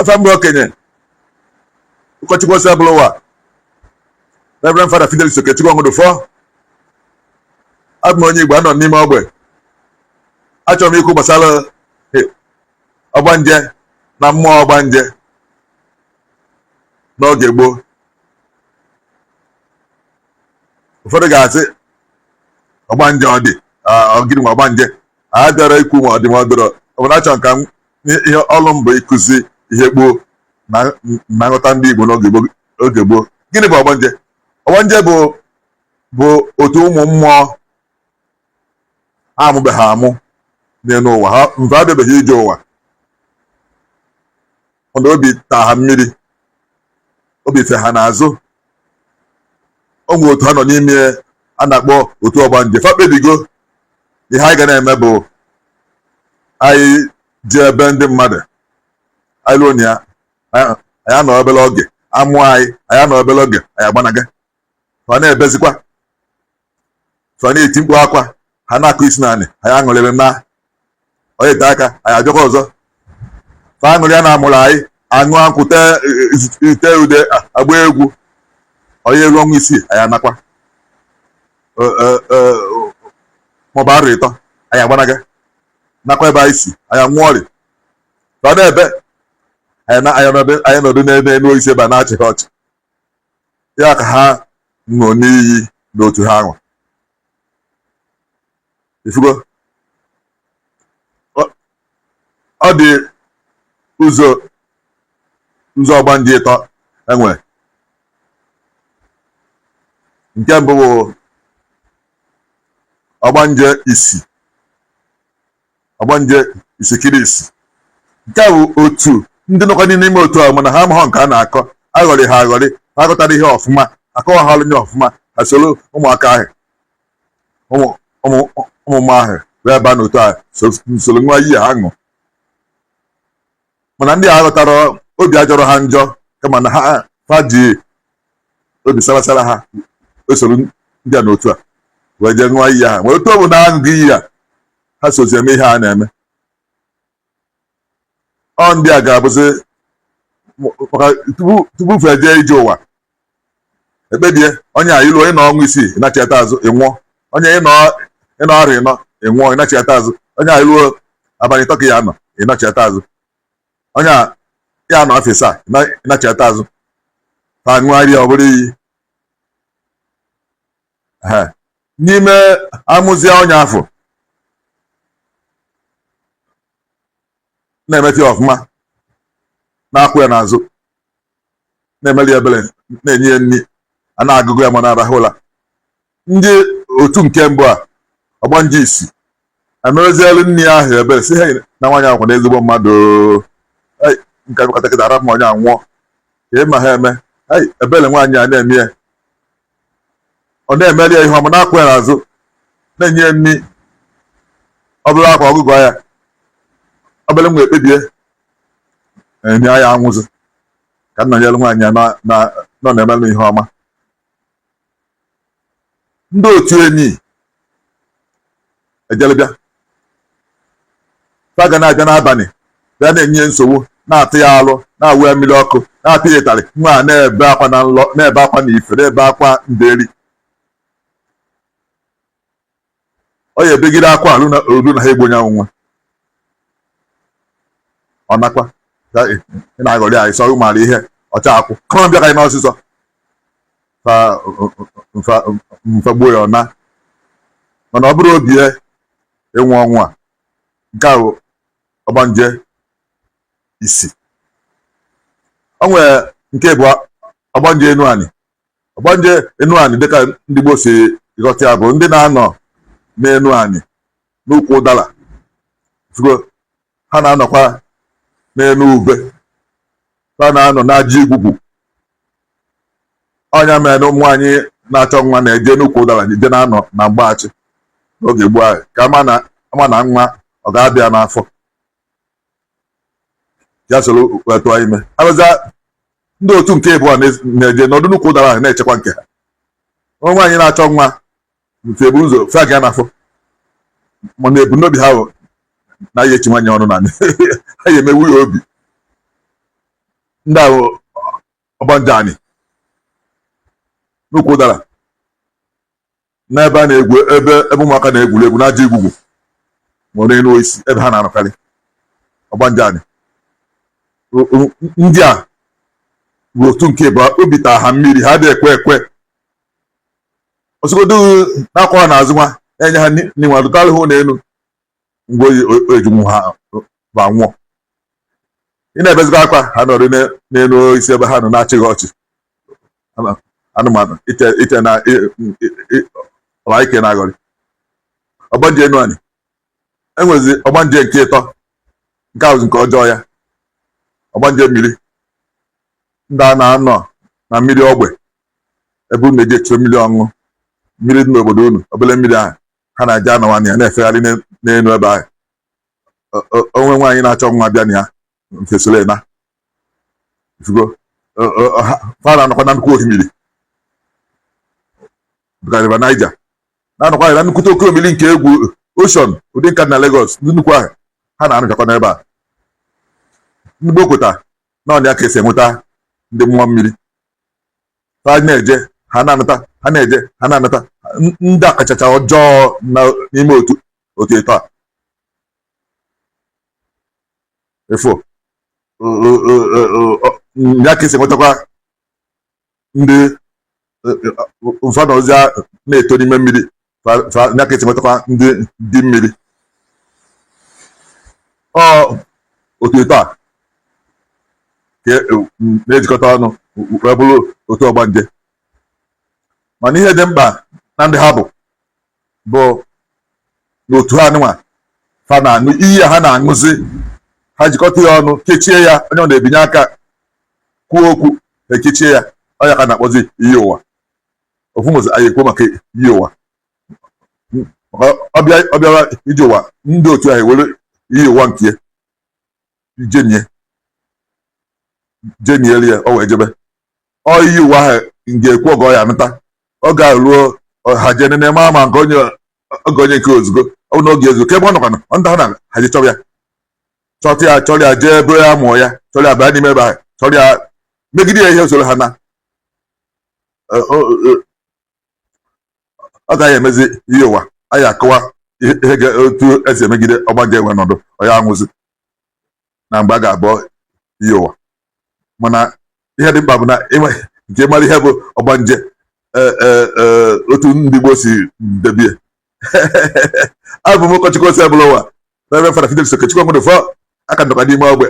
afọ mgbe okenye ụkọchukwu ose bụrụ ụwa Reverend Father Fidelis Okechukwu Onwudufọ. Abụ m onye Igbo anọ n'ime ogbe. Achọrọ m ikwu gbasara ọgbanje na mmụọ ọgbanje n'oge gboo. Ụfọdụ ga-asị ọgbanje ọ dị gịnị nwa ọgbanje a bịara ikwu ma ọ dị ma ọ dịrọ. Ọ bụla achọrọ ka ihe ọlụ m bụ ịkụzi ihe gboo na nghọta ndị Igbo n'oge gboo. Gịnị bụ ọgbanje? Ọgbanje bụ otu ụmụ mmụọ amụbeghị amụ n'elu ụwa, ha mfe abịabeghị ije ụwa. Ọnụ obi taa ha mmiri, obi fe ha n'azụ. O nwere otu ha nọ n'ime a na-akpọ otu ọgbanje. Fa kpebigo ihe anyị ga na-eme bụ anyị ji ebe ndị mmadụ anyị lụọ na ya, anyị anọ obere oge amụ anyị anọ obere oge anyị agbanaga. Fa na-ebezikwa, fa na-eti mkpu akwa, ha na-akụ isi naanị anyị aṅụrịrị na onye ete aka anyị ajọkwa ọzọ. Fa aṅụrị ya na-amụrụ anyị aṅụ akwụ ite ude agba egwu onye elu ọnwa isii anyị anakwa maọbụ arụ ịtọ anyị agbanaga nakwa ebe anyị si anyị anwụọ ọrịa. Fa na-ebe anyị nọdụ n'elu isi ebe a na-achịghị ọchị ya ka ha ṅụọ n'iyi n'otu ha nwa. Ifugo ọ dị ụzọ ọgbanje ịtọ enwe. Nke mbụ bụ ọgbanje isikiri isi. Nke bụ otu ndị nọkọ n'ime otu a mana ha amaghọ nke a na-akọ, aghọrị ha aghọrị, ha ghọtara ihe ọfụma, akọwa ha ọrụ nye ọfụma, ha soro ụmụaka ahụ ụmụmụ ahụ wee baa n'otu a soro nwa iyi ha ṅụ. Mana ndị a ghọtara obi ajọrọ ha njọ kama na ha ji obi sarasara ha esoro ndị a n'otu a wee jee nwa iyi ha. Wee otu ọ bụ na aṅụghị iyi a ha sozi eme ihe a na-eme. Ọ ndị a ga-abụzi maka tupu fe jee ije ụwa ekpebie onye a ilu ịnọ ọnwa isii ịnachịata azụ ịnwụọ, onye ịnọ ọrụ ịnọ ịnwụọ ịnachịata azụ, onye a iluo abalị ịtọ ka ya anọ ịnachịata azụ, onye a ya anọ ọfịs a ịnachịata azụ. Ka ṅụgharịa ọ bụrụ iyi. N'ime amụzie onye afọ na-emeti ọfụma na-akwụ ya n'azụ, na-emeli ebere, na-enye ya nri, a na-agụgụ ya ma na-arahụ ụra. Ndị otu nke mbụ a ọgbanje isi emerezielu nri ahụ ebere si ha na nwaanyị ahụ na ezigbo mmadụ nke katakịta arapụ ma onye a nwụọ ka ịma ha eme ebere nwaanyị a na-eme ya, ọ na-emeli ya ihe ọma na-akwụ ya n'azụ, na-enye ya nri, ọ bụrụ akwa ọgụgụ ya obere nwa ekpebie enye ya anwụzi ka nna nyere nwaanyị ya nọ na-emelụ ihe ọma. Ndị otu enyi ejelebịa fa ga na-abịa n'abalị bịa na-enye nsogbu, na-atụ ya alụ, na-awụ ya mmiri ọkụ, na-apị ya ịtarị, nwa a na-ebe akwa na nlọ, na-ebe akwa na ife, na-ebe akwa nderi. Ọ ya ebegide akwa alụ na ha egbu onye anwụ nwa. Ọ nakwa ị na-aghọrị anyị sọ ụmụara ihe ọcha akwụ kama bịa ka anyị n'ọsịsọ mfegbuo ya ọna. Mana ọ bụrụ obi ya ịnwụ ọnwụ a, nke a bụ ọgbanje isi. O nwere nke bụ ọgbanje enu anị. Ọgbanje enu anị dịka ndị Igbo si ghọta ya bụ ndị na-anọ n'enu anị n'ukwu ụdara. Ha na-anọkwa n'elu ube, ha na-anọ n'aja igwugwu. Ọnya mere na ụmụ nwaanyị na-achọ nwa na-eje n'ukwu ụdara je na-anọ na mgbaghachi n'oge gboo ahụ ka ama na nwa ọ ga-abịa n'afọ ya soro wee tụọ ime. Abụza ndị otu nke ịbụọ na-eje n'ọdụ n'ukwu ụdara ahụ na-echekwa nke ha. Ụmụ nwaanyị na-achọ nwa mfe ebu ụzọ fe aga n'afọ, mana ebumnobi ha bụ na ya echi nwaanyị ọnụ na ha ya emewu ya obi. ndị ahụ ọgbanje anyị n'ukwu ụdara n'ebe a na-egwu ebe ụmụaka na-egwuri egwu n'aja igwugwu ma n'elu osisi ebe ha na-arụkarị ọgbanje anyị ndị a bụ otu nke bụ obi taa ha mmiri ha dị ekwe osogodo na-akwa ha n'azụ nwa enye ha n'inwe adụtarị hụ n'elu mgbe ejunwu ha ba nwụọ ị na-ebezikwa akwa ha nọrọ n'elu isi ebe ha nọ na-achịghị ọchị anụmanụ ite na ọla ike na-agọrị ọgbanje enu anyị enwezi ọgbanje nke ịtọ nke ahụ nke ọjọọ ya ọgbanje mmiri ndị a na-anọ na mmiri ogbe ebe unu na-eji eche mmiri ọṅụṅụ mmiri dị n'obodo unu obere mmiri ahụ ha na-eje anọwanị ya na-efegharị n'elu ebe ahụ onwe nwaanyị na-achọ nwa bịa na ya mfesoro na ifugo fa na-anọkwa na nnukwu osimiri River Niger na-anọkwa na nnukwu oke osimiri nke egwu ocean ụdị nka na Lagos ndị nnukwu ahụ ha na-anụchakwa n'ebe a ndị Bokota na ọnya ka esi enweta ndị mmụọ mmiri ha na-eje ha na-anata ha na-eje ha na-anata ndị akachacha ọjọọ n'ime otu eto a efo ya ka esi enwetakwa ndị ụfọdụ ozi na-eto n'ime mmiri ya ka esi enwetakwa ndị mmiri otu eto a na-ejikọta ọnụ wee bụrụ otu ọgbanje mana ihe dị mkpa na ndị ha bụ n'otu ha nụnwa fa na-aṅụ iyi ha na-aṅụzi ha jikọta ya ọnụ kechie ya onye ọ na-ebinye aka kwuo okwu ekechie ya ọnya ka na-akpọzi iyi ụwa ofu nwezi anyị ekwu maka iyi ụwa ọbịara ije ụwa ndị otu ahụ ewere iyi ụwa nke jenieli ya o wee jebe ọ iyi ụwa ahụ ga-ekwu oge ọ ya anụta ọ ga-ruo ha jee nene ma nke onye nke ozugbo ọ bụ n'oge ezu ebe ọ nọkwa ndị ahụ na-haji chọrọ ya jee ebe ya mụọ ya chọrọ ya baa n'ime ebe ahụ chọrọ ya megide ya ihe usoro ha na ọ gaghị emezi ihe ụwa anyị akọwa ihe otu esi emegide ọgbanje enwe nọdụ ọya anwụzi na mgbe a ga-abụọ ihe ụwa mana ihe dị mkpa bụ na nke mara ihe bụ ọgbanje otu ndị Igbo si debie abụ m ụkọchukwu ose bụla ụwa Reverend Fada Fidelis Okechukwu Nwodufọ aka ndọka n'ime ogbe